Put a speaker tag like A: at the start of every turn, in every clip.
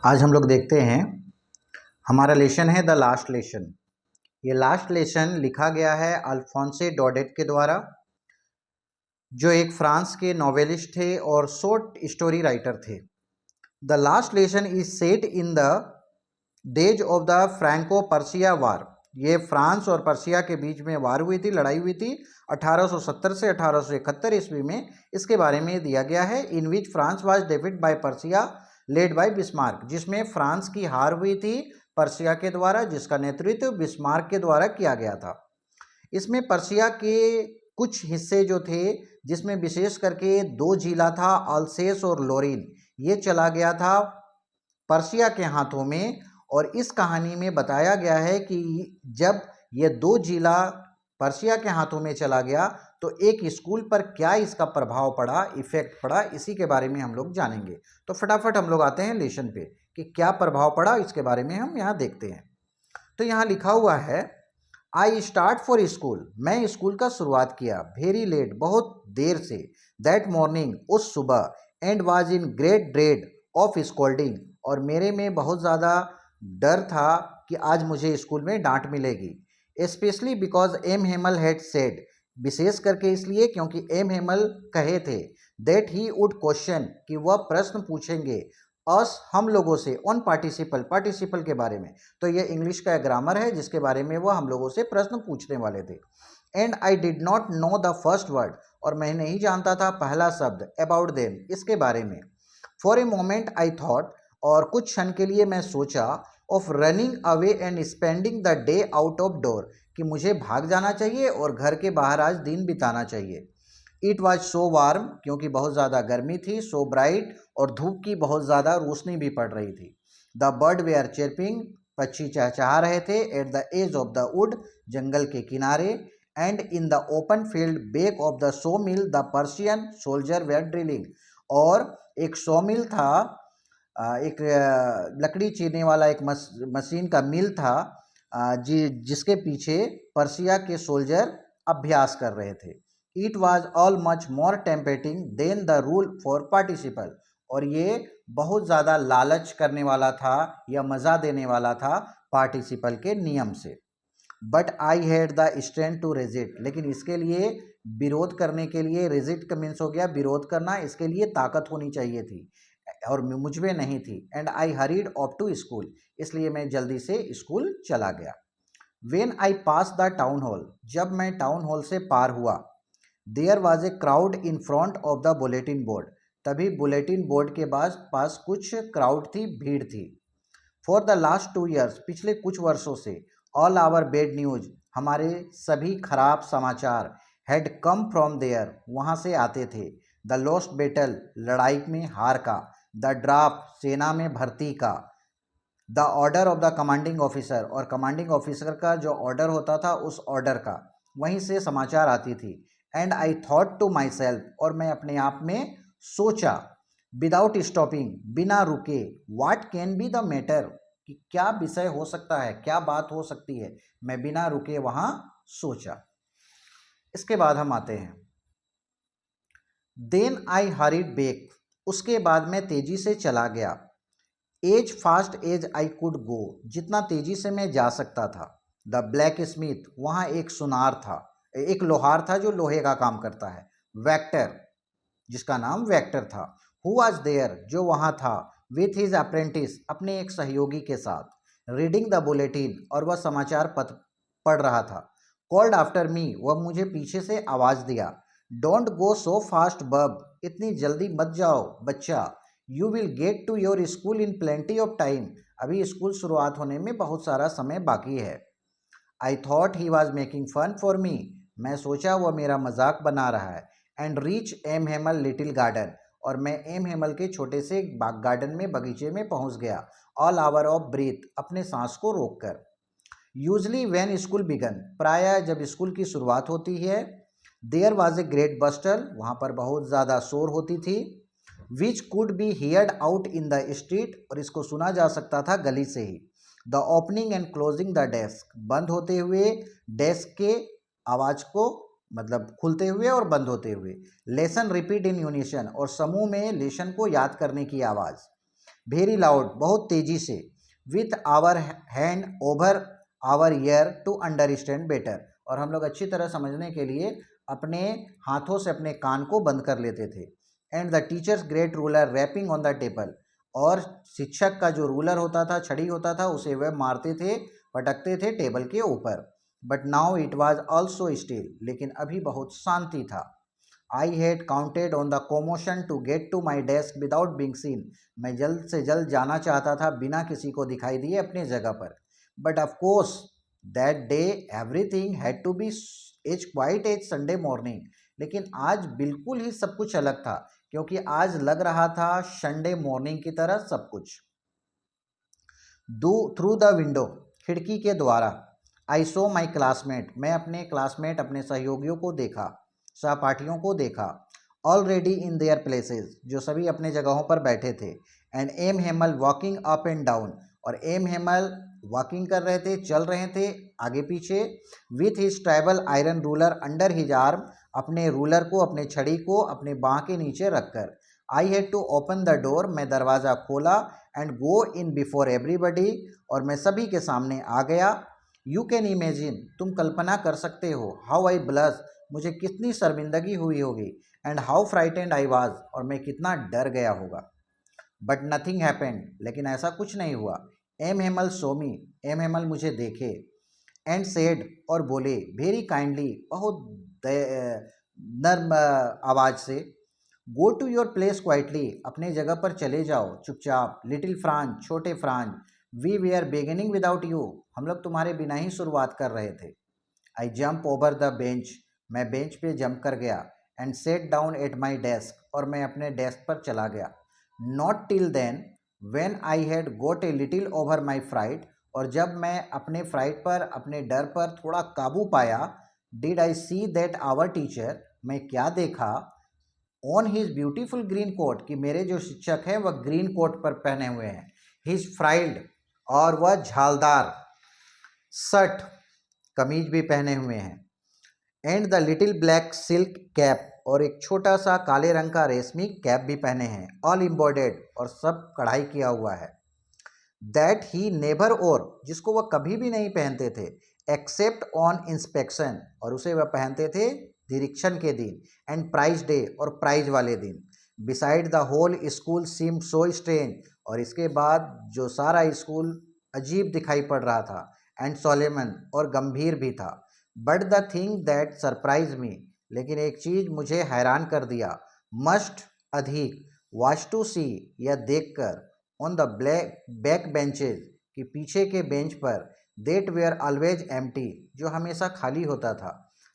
A: आज हम लोग देखते हैं, हमारा लेसन है द लास्ट लेसन। ये लास्ट लेसन लिखा गया है अल्फोंसे डॉडेट के द्वारा, जो एक फ्रांस के नॉवेलिस्ट थे और शॉर्ट स्टोरी राइटर थे। The last lesson is set in the days of the Franco Prussia war. ये फ्रांस और पर्शिया के बीच में वार हुई थी, लड़ाई हुई थी 1870 से 1871 ईस्वी में। इसके बारे में दिया गया है, in which France was defeated by Prussia led by Bismarck, जिसमें फ्रांस की हार हुई थी पर्शिया के द्वारा, जिसका नेतृत्व बिस्मार्क के द्वारा किया गया था। इसमें पर्शिया के कुछ हिस्से जो थे, जिसमें विशेष करके दो जिला था, अल्सेस और लोरिन, ये चला गया था पर्शिया के हाथों में। और इस कहानी में बताया गया है कि जब ये दो जिला पर्शिया के हाथों में चला गया तो एक स्कूल पर क्या इसका प्रभाव पड़ा, इफेक्ट पड़ा, इसी के बारे में हम लोग जानेंगे। तो फटाफट हम लोग आते हैं लेसन पे कि क्या प्रभाव पड़ा, इसके बारे में हम यहाँ देखते हैं। तो यहाँ लिखा हुआ है, आई स्टार्ट फॉर स्कूल, मैं स्कूल का शुरुआत किया, वेरी लेट, बहुत देर से, दैट मॉर्निंग, उस सुबह, and was in great dread of scolding, और मेरे में बहुत ज़्यादा डर था कि आज मुझे स्कूल में डांट मिलेगी। Specially because M Hamel had said, विशेष करके इसलिए क्योंकि एम हेमल कहे थे, दैट ही वुड क्वेश्चन, कि वह प्रश्न पूछेंगे, अस, हम लोगों से, ऑन पार्टिसिपल, पार्टिसिपल के बारे में। तो ये इंग्लिश का ग्रामर है जिसके बारे में वह हम लोगों से प्रश्न पूछने वाले थे। And I did not know the first word, और मैं नहीं जानता था पहला शब्द, अबाउट देम, इसके बारे में। For a moment I thought, और कुछ क्षण के लिए मैं सोचा, of running away and spending the day out of door, कि मुझे भाग जाना चाहिए और घर के बाहर आज दिन बिताना चाहिए। इट वॉज सो वार्म, क्योंकि बहुत ज़्यादा गर्मी थी, सो ब्राइट, और धूप की बहुत ज़्यादा रोशनी भी पड़ रही थी। The bird they are chirping, पक्षी चहचहा रहे थे, at the edge of the wood, जंगल के किनारे, and in the open field back of the sawmill the Prussian soldiers were drilling, और एक सो मिल था, एक लकड़ी चीरने वाला एक मशीन का मिल था, जिसके पीछे पर्शिया के सोल्जर अभ्यास कर रहे थे। It was all much more tempting than the rule for participle, और ये बहुत ज़्यादा लालच करने वाला था या मज़ा देने वाला था पार्टिसिपल के नियम से। But I had the strength to resist, लेकिन इसके लिए विरोध करने के लिए, रेजिस्ट का मीन्स हो गया विरोध करना, इसके लिए ताकत होनी चाहिए थी और मुझ में नहीं थी। And I hurried off to school, इसलिए मैं जल्दी से स्कूल चला गया। When I pass the town hall, जब मैं टाउन हॉल से पार हुआ, there was a crowd in front of the bulletin board, तभी बुलेटिन बोर्ड के पास कुछ क्राउड थी, भीड़ थी। फॉर द लास्ट 2 ईयर्स, पिछले कुछ वर्षों से, ऑल आवर बैड न्यूज, हमारे सभी खराब समाचार, हैड कम फ्रॉम देयर, वहाँ से आते थे। द लॉस्ट बैटल, लड़ाई में हार का, द ड्राफ्ट, सेना में भर्ती का, the order of the commanding officer, और कमांडिंग ऑफिसर का जो ऑर्डर होता था उस ऑर्डर का, वहीं से समाचार आती थी। And I thought to myself, और मैं अपने आप में सोचा, विदाउट स्टॉपिंग, बिना रुके, what can be the matter, कि क्या विषय हो सकता है, क्या बात हो सकती है, मैं बिना रुके वहाँ सोचा। इसके बाद हम आते हैं, देन आई हरीड बैक, उसके बाद मैं तेजी से चला गया, as fast as I could go, जितना तेजी से मैं जा सकता था। द ब्लैक स्मिथ, वहाँ एक सुनार था, एक लोहार था जो लोहे का काम करता है। वेक्टर, जिसका नाम वेक्टर था। हु वाज देयर, जो वहाँ था, विथ हिज अप्रेंटिस, अपने एक सहयोगी के साथ, रीडिंग द बुलेटिन, और वह समाचार पत्र पढ़ रहा था। कॉल्ड आफ्टर मी, वह मुझे पीछे से आवाज़ दिया, डोंट गो सो फास्ट बब, इतनी जल्दी मत जाओ बच्चा, you will get to your school in plenty of time, अभी स्कूल शुरुआत होने में बहुत सारा समय बाकी है। I thought he was making fun for me, मैं सोचा वह मेरा मजाक बना रहा है। And reach M Hamel little garden, और मैं एम हेमल के छोटे से गार्डन में, बगीचे में पहुंच गया। ऑल आवर ऑफ ब्रीथ, अपने सांस को रोककर। यूजली व्हेन स्कूल बिगन, प्रायः जब स्कूल की शुरुआत होती है, there was a great bustle, वहाँ पर बहुत ज़्यादा शोर होती थी। Which could be heard out in the street, और इसको सुना जा सकता था गली से ही। The opening and closing the desk, बंद होते हुए डेस्क के आवाज़ को, मतलब खुलते हुए और बंद होते हुए। लेसन रिपीट इन यूनिशन, और समूह में लेसन को याद करने की आवाज़। वेरी लाउड, बहुत तेजी से, with our hand over our ear to understand better, और हम लोग अच्छी तरह समझने के लिए अपने हाथों से अपने कान को बंद कर लेते थे। And the teachers great ruler rapping on the table, और शिक्षक का जो रूलर होता था, छड़ी होता था, उसे वह मारते थे, पटकते थे टेबल के ऊपर। But now it was also still, लेकिन अभी बहुत शांति था। I had counted on the commotion to get to my desk without being seen, मैं जल्द से जल्द जाना चाहता था बिना किसी को दिखाई दिए अपनी जगह पर। But of course that day everything had to be as quiet as Sunday morning, लेकिन आज बिल्कुल ही सब कुछ अलग था, क्योंकि आज लग रहा था संडे मॉर्निंग की तरह सब कुछ। थ्रू द विंडो, खिड़की के द्वारा, आई सो माई क्लासमेट, मैं अपने क्लासमेट अपने सहयोगियों को देखा, सहपाठियों को देखा। ऑलरेडी इन देयर प्लेसेस, जो सभी अपने जगहों पर बैठे थे। And M Hamel walking up and down, और एम हेमल वॉकिंग कर रहे थे, चल रहे थे आगे पीछे। With his terrible iron ruler under his arm, अपने रूलर को, अपने छड़ी को अपने बाँह के नीचे रखकर। I had to open the door, मैं दरवाज़ा खोला। And go in before everybody, और मैं सभी के सामने आ गया। यू कैन इमेजिन, तुम कल्पना कर सकते हो, हाउ आई ब्लश, मुझे कितनी शर्मिंदगी हुई होगी। And how frightened I was, और मैं कितना डर गया होगा। बट नथिंग हैपेंड, लेकिन ऐसा कुछ नहीं हुआ। एम हेमल सोमी, एम हेमल मुझे देखे। एंड सेड, और बोले, वेरी काइंडली, बहुत नर्म आवाज़ से, go to your place quietly, अपने जगह पर चले जाओ चुपचाप। लिटिल फ्रांज, छोटे Franz, we we are beginning without you, हम लोग तुम्हारे बिना ही शुरुआत कर रहे थे। I jump over the bench, मैं बेंच पे जंप कर गया। And sat down at my desk, और मैं अपने डेस्क पर चला गया। Not till then, when I had got a little over my freight, और जब मैं अपने फ्राइट पर, अपने डर पर थोड़ा काबू पाया, did I see that our teacher, मैं क्या देखा, on his beautiful green coat, कि मेरे जो शिक्षक हैं वह ग्रीन कोट पर पहने हुए हैं। हिज फ्राइल्ड, और वह झालदार शर्ट, कमीज भी पहने हुए हैं। And the little black silk cap, और एक छोटा सा काले रंग का रेशमी कैप भी पहने हैं, ऑल एम्ब्रॉयडर्ड, और सब कढ़ाई किया हुआ है। दैट ही नेवर, और जिसको वह कभी भी नहीं पहनते थे, एक्सेप्ट ऑन इंस्पेक्शन, और उसे वह पहनते थे निरीक्षण के दिन। एंड प्राइज डे, और प्राइज वाले दिन। Beside the whole school seem so strange, और इसके बाद जो सारा स्कूल अजीब दिखाई पड़ रहा था। एंड सोलेमन, और गंभीर भी था। But the thing that surprise me, लेकिन एक चीज़ मुझे हैरान कर दिया, मस्ट, अधिक, वाच टू सी, यह देखकर, on the black back benches, कि पीछे के बेंच पर, देट वेयर ऑलवेज एम्प्टी, जो हमेशा खाली होता था।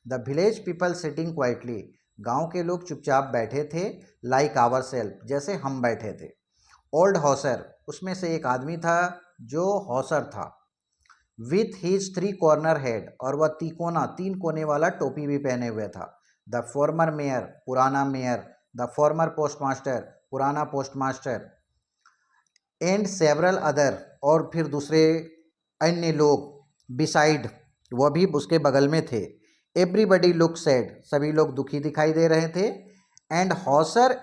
A: The village people sitting quietly, गांव के लोग चुपचाप बैठे थे, लाइक आवर सेल्फ, जैसे हम बैठे थे। ओल्ड हॉसर, उसमें से एक आदमी था जो हॉसर था। विथ हिज 3 कॉर्नर हेड, और वह तिकोना, 3 कोने वाला टोपी भी पहने हुए था। द फॉर्मर मेयर, पुराना मेयर। द फॉर्मर पोस्टमास्टर, पुराना पोस्टमास्टर। एंड सेवरल अदर, और फिर दूसरे अन्य लोग, बिसाइड, वह भी उसके बगल में थे। एवरीबडी लुक सैड, सभी लोग दुखी दिखाई दे रहे थे। एंड हॉसर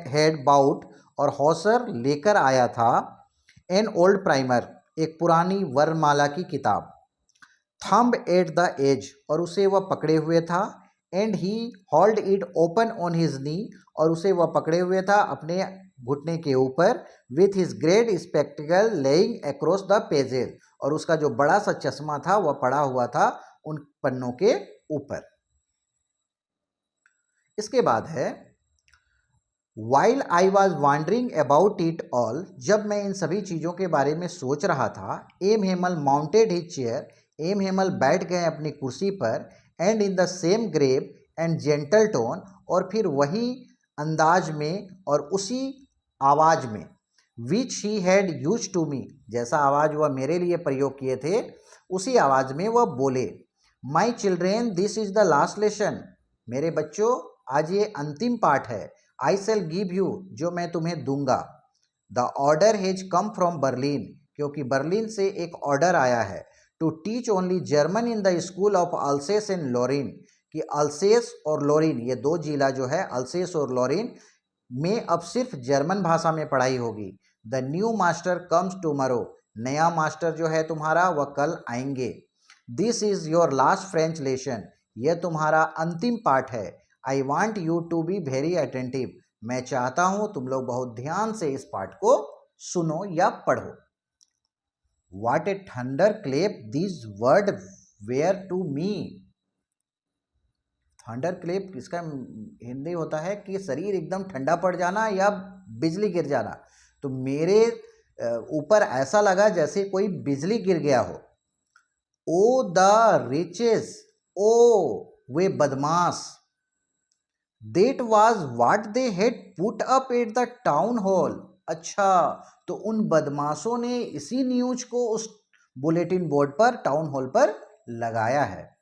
A: हैड बाउट, और हॉसर लेकर आया था, एन ओल्ड प्राइमर, एक पुरानी वर्णमाला की किताब। थंब एट द एज, और उसे वह पकड़े हुए था। And he hold it open on his knee, और उसे वह पकड़े हुए था अपने घुटने के ऊपर। With his great spectacled laying across the pages, और उसका जो बड़ा सा चश्मा था वह पड़ा हुआ था उन पन्नों के ऊपर। इसके बाद है, while I was wondering about it all, जब मैं इन सभी चीज़ों के बारे में सोच रहा था। M Hamel mounted his chair, M Hamel बैठ गए अपनी कुर्सी पर। And in the same grave and gentle tone, और फिर वही अंदाज में और उसी आवाज़ में, which he had used to me, जैसा आवाज़ वह मेरे लिए प्रयोग किए थे, उसी आवाज़ में वह बोले, my children this is the last lesson, मेरे बच्चों आज ये अंतिम पाठ है। आई सेल गिव यू, जो मैं तुम्हें दूंगा। The order has come from Berlin, क्योंकि बर्लिन से एक ऑर्डर आया है। To teach only German in the school of Alsace and Lorraine, कि अल्सेस और लोरिन, ये 2 जिला जो है अल्सेस और लोरिन में अब सिर्फ जर्मन भाषा में पढ़ाई होगी। The new master comes tomorrow, नया मास्टर जो है तुम्हारा वह कल आएंगे। This is your last French lesson, यह तुम्हारा अंतिम पाठ है। I want you to be very attentive, मैं चाहता हूं तुम लोग बहुत ध्यान से इस पाठ को सुनो या पढ़ो। What a thunderclap these words were to me। थंडरक्लेप इसका हिंदी होता है कि शरीर एकदम ठंडा पड़ जाना या बिजली गिर जाना। तो मेरे ऊपर ऐसा लगा जैसे कोई बिजली गिर गया हो। ओ द रिचेस, ओ वे बदमाश। That was what they had put up at the town hall। अच्छा, तो उन बदमाशों ने इसी न्यूज को उस बुलेटिन बोर्ड पर, टाउन हॉल पर लगाया है।